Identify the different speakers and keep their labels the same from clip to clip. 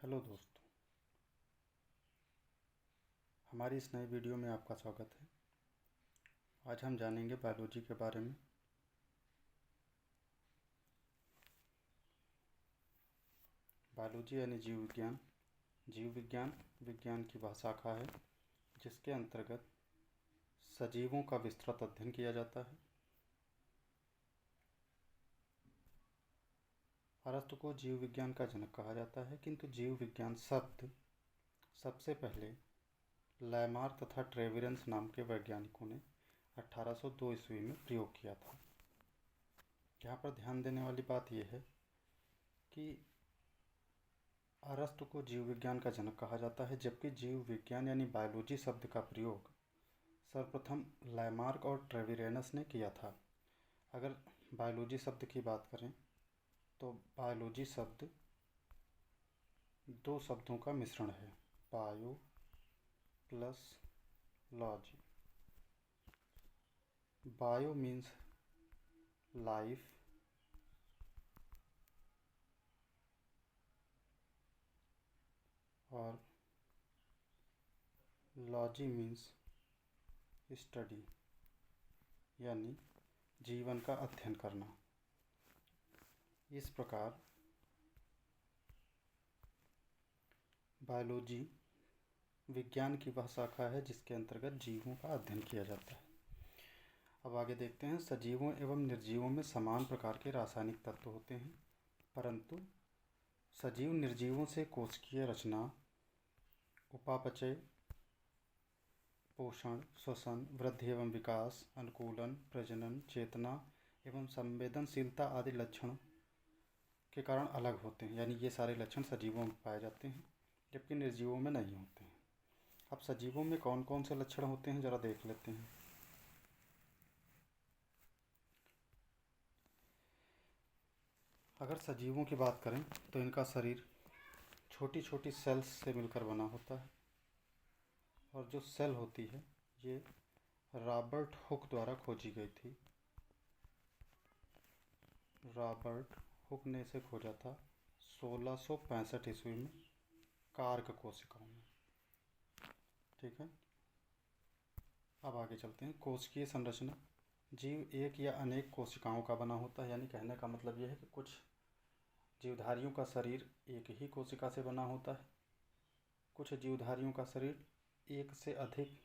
Speaker 1: Hello दोस्तों, हमारी इस नए वीडियो में आपका स्वागत है। आज हम जानेंगे बायोलॉजी के बारे में। बायोलॉजी यानी जीव विज्ञान। जीव विज्ञान विज्ञान की वह शाखा है जिसके अंतर्गत सजीवों का विस्तृत अध्ययन किया जाता है। अरस्तु को जीव विज्ञान का जनक कहा जाता है, किंतु जीव विज्ञान शब्द सबसे पहले लैमार तथा ट्रेविरंस नाम के वैज्ञानिकों ने 1802 ईस्वी में प्रयोग किया था। यहाँ पर ध्यान देने वाली बात यह है कि अरस्तु को जीव विज्ञान का जनक कहा जाता है, जबकि जीव विज्ञान यानी बायोलॉजी शब्द का प्रयोग सर्वप्रथम लैमार्क और ट्रेविरेनस ने किया था। अगर बायोलॉजी शब्द की बात करें तो बायोलॉजी शब्द दो शब्दों का मिश्रण है, bio plus logy. Bio means life और लॉजी मीन्स स्टडी यानी जीवन का अध्ययन करना। इस प्रकार बायोलॉजी विज्ञान की वह शाखा है जिसके अंतर्गत जीवों का अध्ययन किया जाता है। अब आगे देखते हैं। सजीवों एवं निर्जीवों में समान प्रकार के रासायनिक तत्व होते हैं, परंतु सजीव निर्जीवों से कोशिकीय रचना, उपापचय, पोषण, श्वसन, वृद्धि एवं विकास, अनुकूलन, प्रजनन, चेतना एवं संवेदनशीलता आदि लक्षण के कारण अलग होते हैं। यानी ये सारे लक्षण सजीवों में पाए जाते हैं जबकि निर्जीवों में नहीं होते हैं। अब सजीवों में कौन कौन से लक्षण होते हैं ज़रा देख लेते हैं। अगर सजीवों की बात करें तो इनका शरीर छोटी छोटी सेल्स से मिलकर बना होता है, और जो सेल होती है ये रॉबर्ट हुक द्वारा खोजी गई थी। रॉबर्ट हुक ने इसे खोजा था 1665 ईस्वी में कार्क कोशिकाओं में। ठीक है, अब आगे चलते हैं। कोशिकीय संरचना। जीव एक या अनेक कोशिकाओं का बना होता है। यानी कहने का मतलब यह है कि कुछ जीवधारियों का शरीर एक ही कोशिका से बना होता है, कुछ जीवधारियों का शरीर एक से अधिक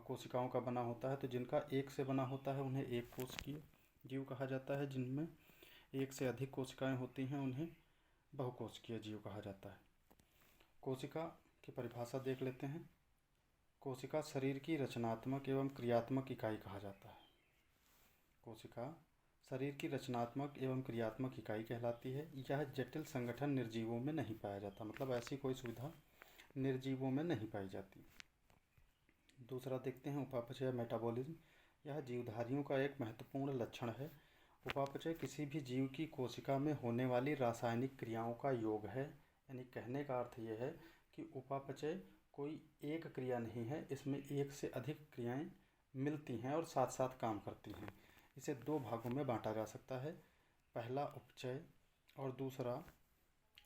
Speaker 1: कोशिकाओं का बना होता है। तो जिनका एक से बना होता है उन्हें एक कोशिकीय जीव कहा जाता है, जिनमें एक से अधिक कोशिकाएं होती हैं उन्हें बहुकोशिकीय जीव कहा जाता है। कोशिका की परिभाषा देख लेते हैं। कोशिका शरीर की रचनात्मक एवं क्रियात्मक इकाई कहा जाता है। कोशिका शरीर की रचनात्मक एवं क्रियात्मक इकाई कहलाती है। यह जटिल संगठन निर्जीवों में नहीं पाया जाता, मतलब ऐसी कोई सुविधा निर्जीवों में नहीं पाई जाती। दूसरा देखते हैं उपापचय मेटाबॉलिज्म। यह जीवधारियों का एक महत्वपूर्ण लक्षण है। उपापचय किसी भी जीव की कोशिका में होने वाली रासायनिक क्रियाओं का योग है। यानी कहने का अर्थ यह है कि उपापचय कोई एक क्रिया नहीं है, इसमें एक से अधिक क्रियाएं मिलती हैं और साथ साथ काम करती हैं। इसे दो भागों में बांटा जा सकता है, पहला उपचय और दूसरा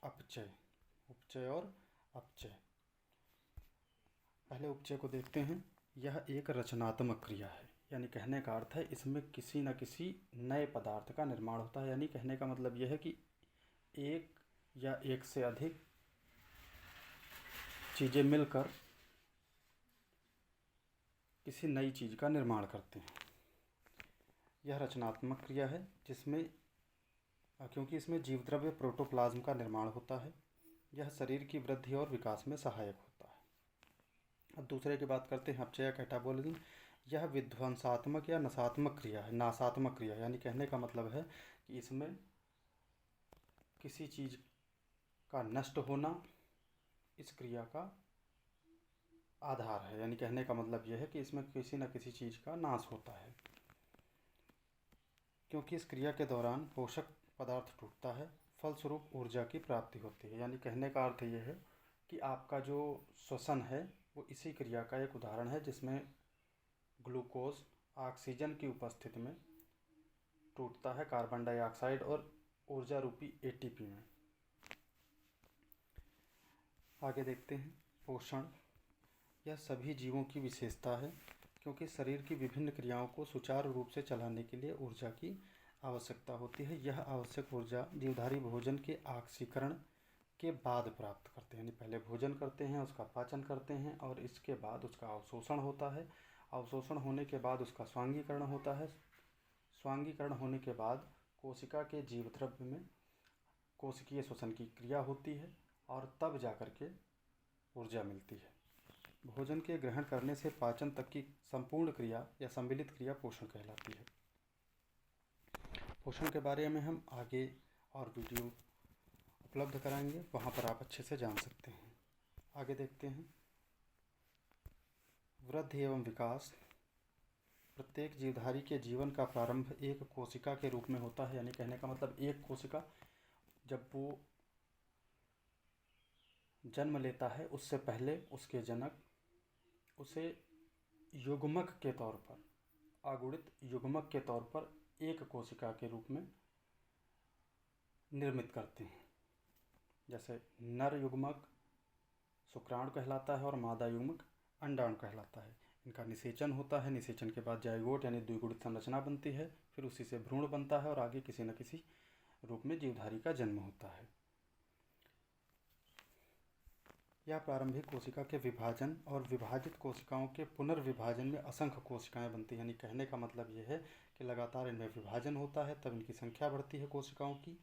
Speaker 1: अपचय। उपचय और अपचय। पहले उपचय को देखते हैं। यह एक रचनात्मक क्रिया है, यानी कहने का अर्थ है इसमें किसी न किसी नए पदार्थ का निर्माण होता है। यानी कहने का मतलब यह है कि एक या एक से अधिक चीज़ें मिलकर किसी नई चीज़ का निर्माण करते हैं। यह रचनात्मक क्रिया है जिसमें क्योंकि इसमें जीवद्रव्य प्रोटोप्लाज्म का निर्माण होता है। यह शरीर की वृद्धि और विकास में सहायक होता है। अब दूसरे की बात करते हैं, अपचय कैटाबॉलिज्म। यह विध्वंसात्मक या नशात्मक क्रिया है, नाशात्मक क्रिया। यानी कहने का मतलब है कि इसमें किसी चीज़ का नष्ट होना इस क्रिया का आधार है। यानी कहने का मतलब यह है कि इसमें किसी न किसी चीज़ का नाश होता है, क्योंकि इस क्रिया के दौरान पोषक पदार्थ टूटता है, फलस्वरूप ऊर्जा की प्राप्ति होती है। यानी कहने का अर्थ यह है कि आपका जो श्वसन है वो इसी क्रिया का एक उदाहरण है, जिसमें ग्लूकोज ऑक्सीजन की उपस्थिति में टूटता है कार्बन डाइऑक्साइड और ऊर्जा रूपी एटीपी में। आगे देखते हैं पोषण। यह सभी जीवों की विशेषता है क्योंकि शरीर की विभिन्न क्रियाओं को सुचारू रूप से चलाने के लिए ऊर्जा की आवश्यकता होती है। यह आवश्यक ऊर्जा जीवधारी भोजन के ऑक्सीकरण के बाद प्राप्त करते हैं, यानी पहले भोजन करते हैं, उसका पाचन करते हैं और इसके बाद उसका अवशोषण होता है। अवशोषण होने के बाद उसका स्वांगीकरण होता है। स्वांगीकरण होने के बाद कोशिका के जीवद्रव्य में कोशिकीय श्वसन की क्रिया होती है और तब जाकर के ऊर्जा मिलती है। भोजन के ग्रहण करने से पाचन तक की संपूर्ण क्रिया या सम्मिलित क्रिया पोषण कहलाती है। पोषण के बारे में हम आगे और वीडियो उपलब्ध कराएंगे, वहाँ पर आप अच्छे से जान सकते हैं। आगे देखते हैं वृद्धि एवं विकास। प्रत्येक जीवधारी के जीवन का प्रारंभ एक कोशिका के रूप में होता है, यानी कहने का मतलब एक कोशिका जब वो जन्म लेता है उससे पहले उसके जनक उसे युग्मक के तौर पर, अगुणित युग्मक के तौर पर एक कोशिका के रूप में निर्मित करते हैं। जैसे नर युग्मक शुक्राणु कहलाता है और मादा युग्मक अंडाणु कहलाता है। इनका निषेचन होता है, निषेचन के बाद जाइगोट यानी द्विगुणित संरचना बनती है, फिर उसी से भ्रूण बनता है और आगे किसी न किसी रूप में जीवधारी का जन्म होता है। यह प्रारंभिक कोशिका के विभाजन और विभाजित कोशिकाओं के पुनर्विभाजन में असंख्य कोशिकाएं बनती हैं, यानी कहने का मतलब यह है कि लगातार इनमें विभाजन होता है, तब इनकी संख्या बढ़ती है कोशिकाओं की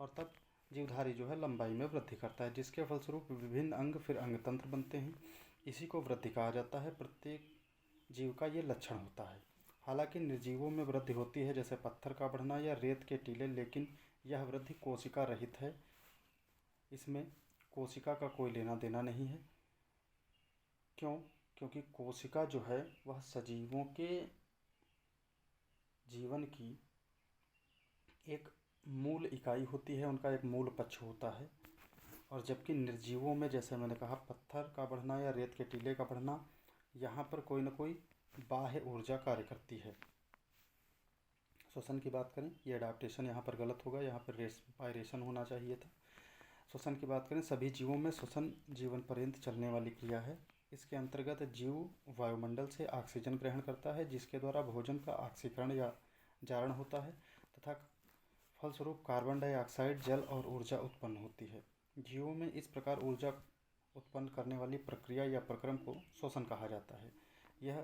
Speaker 1: और तब जीवधारी जो है लंबाई में वृद्धि करता है, जिसके फलस्वरूप विभिन्न अंग फिर अंगतंत्र बनते हैं। इसी को वृद्धि कहा जाता है। प्रत्येक जीव का ये लक्षण होता है। हालांकि निर्जीवों में वृद्धि होती है, जैसे पत्थर का बढ़ना या रेत के टीले, लेकिन यह वृद्धि कोशिका रहित है। इसमें कोशिका का कोई लेना देना नहीं है। क्यों? क्योंकि कोशिका जो है वह सजीवों के जीवन की एक मूल इकाई होती है, उनका एक मूल पक्ष होता है। और जबकि निर्जीवों में जैसे मैंने कहा पत्थर का बढ़ना या रेत के टीले का बढ़ना, यहाँ पर कोई न कोई बाह्य ऊर्जा कार्य करती है। श्वसन की बात करें, ये एडाप्टेशन यहाँ पर गलत होगा, यहाँ पर रेस्पायरेशन होना चाहिए था। श्वसन की बात करें, सभी जीवों में श्वसन जीवन पर्यंत चलने वाली क्रिया है। इसके अंतर्गत जीव वायुमंडल से ऑक्सीजन ग्रहण करता है, जिसके द्वारा भोजन का ऑक्सीकरण या जारण होता है तथा फलस्वरूप कार्बन डाइऑक्साइड, जल और ऊर्जा उत्पन्न होती है। जीवों में इस प्रकार ऊर्जा उत्पन्न करने वाली प्रक्रिया या प्रक्रम को श्वसन कहा जाता है। यह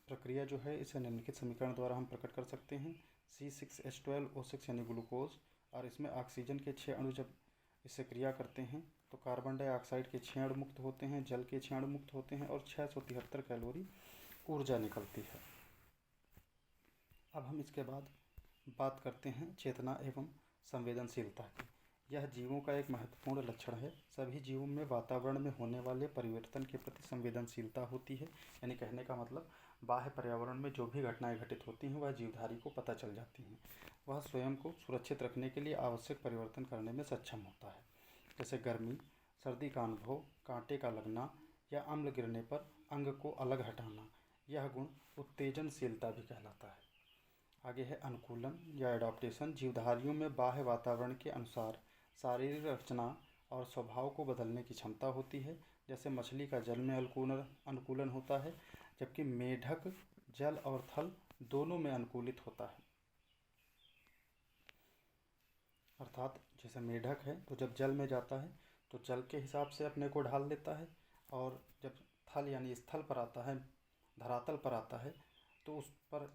Speaker 1: प्रक्रिया जो है इसे निम्नलिखित समीकरण द्वारा हम प्रकट कर सकते हैं। C6H12O6 यानी ग्लूकोज, और इसमें ऑक्सीजन के 6 अणु जब इससे क्रिया करते हैं तो कार्बन डाइऑक्साइड के 6 अणु मुक्त होते हैं, जल के 6 अणु मुक्त होते हैं और 673 कैलोरी ऊर्जा निकलती है। अब हम इसके बाद बात करते हैं चेतना एवं संवेदनशीलता की। यह जीवों का एक महत्वपूर्ण लक्षण है। सभी जीवों में वातावरण में होने वाले परिवर्तन के प्रति संवेदनशीलता होती है, यानी कहने का मतलब बाह्य पर्यावरण में जो भी घटनाएं घटित होती हैं वह जीवधारी को पता चल जाती हैं। वह स्वयं को सुरक्षित रखने के लिए आवश्यक परिवर्तन करने में सक्षम होता है, जैसे गर्मी, सर्दी का अनुभव, कांटे का लगना या अम्ल गिरने पर अंग को अलग हटाना। यह गुण उत्तेजनशीलता भी कहलाता है। आगे है अनुकूलन या एडॉप्टेशन। जीवधारियों में बाह्य वातावरण के अनुसार शारीरिक रचना और स्वभाव को बदलने की क्षमता होती है। जैसे मछली का जल में अनुकूलन होता है, जबकि मेढक जल और थल दोनों में अनुकूलित होता है। अर्थात जैसे मेढक है तो जब जल में जाता है तो जल के हिसाब से अपने को ढाल लेता है, और जब थल यानी स्थल पर आता है, धरातल पर आता है, तो उस पर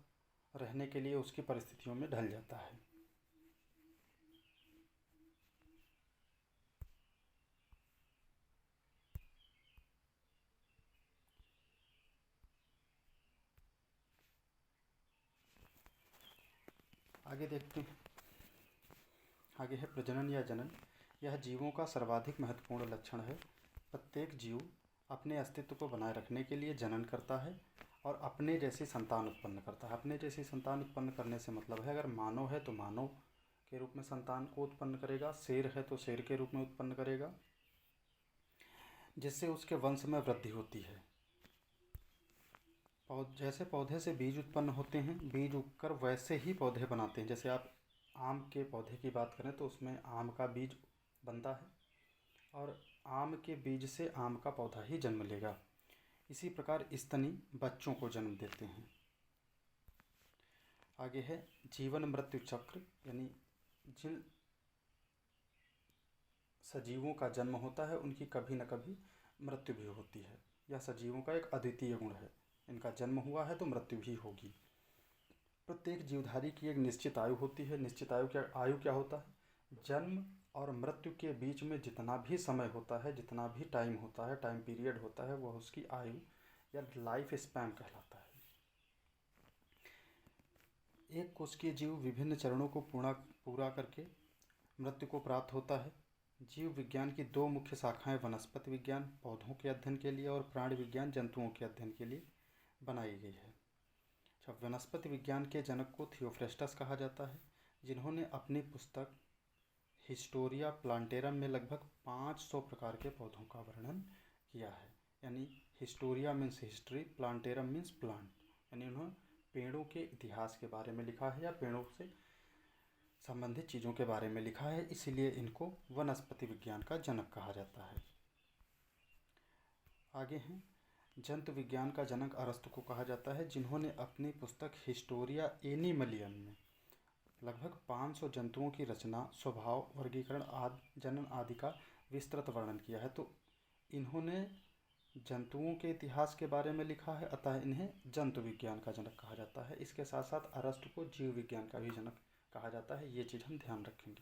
Speaker 1: रहने के लिए उसकी परिस्थितियों में ढल जाता है। आगे देखते हैं, आगे है प्रजनन या जनन। यह जीवों का सर्वाधिक महत्वपूर्ण लक्षण है। प्रत्येक जीव अपने अस्तित्व को बनाए रखने के लिए जनन करता है और अपने जैसी संतान उत्पन्न करता है। अपने जैसी संतान उत्पन्न करने से मतलब है, अगर मानव है तो मानव के रूप में संतान को उत्पन्न करेगा, शेर है तो शेर के रूप में उत्पन्न करेगा, जिससे उसके वंश में वृद्धि होती है। जैसे पौधे से बीज उत्पन्न होते हैं, बीज उगकर वैसे ही पौधे बनाते हैं। जैसे आप आम के पौधे की बात करें तो उसमें आम का बीज बनता है और आम के बीज से आम का पौधा ही जन्म लेगा। इसी प्रकार स्तनी बच्चों को जन्म देते हैं। आगे है जीवन मृत्यु चक्र, यानी जिन सजीवों का जन्म होता है उनकी कभी न कभी मृत्यु भी होती है। यह सजीवों का एक अद्वितीय गुण है, इनका जन्म हुआ है तो मृत्यु भी होगी। प्रत्येक जीवधारी की एक निश्चित आयु होती है। निश्चित आयु क्या होता है? जन्म और मृत्यु के बीच में जितना भी समय होता है, जितना भी टाइम होता है, टाइम पीरियड होता है, वह उसकी आयु या लाइफ स्पैन कहलाता है। एक कोशिकीय जीव विभिन्न चरणों को पूरा करके मृत्यु को प्राप्त होता है। जीव विज्ञान की दो मुख्य शाखाएं वनस्पति विज्ञान पौधों के अध्ययन के लिए और प्राणी विज्ञान जंतुओं के अध्ययन के लिए बनाई गई है। अच्छा, वनस्पति विज्ञान के जनक को थियोफ्रेस्टस कहा जाता है, जिन्होंने अपनी पुस्तक हिस्टोरिया प्लांटेरम में लगभग 500 प्रकार के पौधों का वर्णन किया है। यानी Historia means history, plantarum means plant, यानी उन्होंने पेड़ों के इतिहास के बारे में लिखा है या पेड़ों से संबंधित चीज़ों के बारे में लिखा है, इसीलिए इनको वनस्पति विज्ञान का जनक कहा जाता है। आगे हैं जंतु विज्ञान का जनक अरस्तु को कहा जाता है, जिन्होंने अपनी पुस्तक हिस्टोरिया एनिमलियम में लगभग 500 जंतुओं की रचना, स्वभाव, वर्गीकरण, जनन आदि का विस्तृत वर्णन किया है। तो इन्होंने जंतुओं के इतिहास के बारे में लिखा है, अतः इन्हें जंतु विज्ञान का जनक कहा जाता है। इसके साथ साथ अरस्तु को जीव विज्ञान का भी जनक कहा जाता है। ये चीज़ हम ध्यान रखेंगे।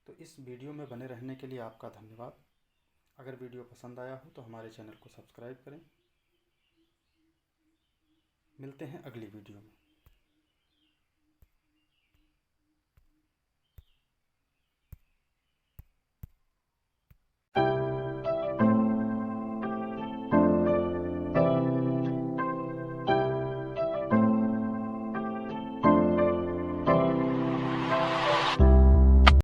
Speaker 1: तो इस वीडियो में बने रहने के लिए आपका धन्यवाद। अगर वीडियो पसंद आया हो तो हमारे चैनल को सब्सक्राइब करें। मिलते हैं अगली वीडियो में।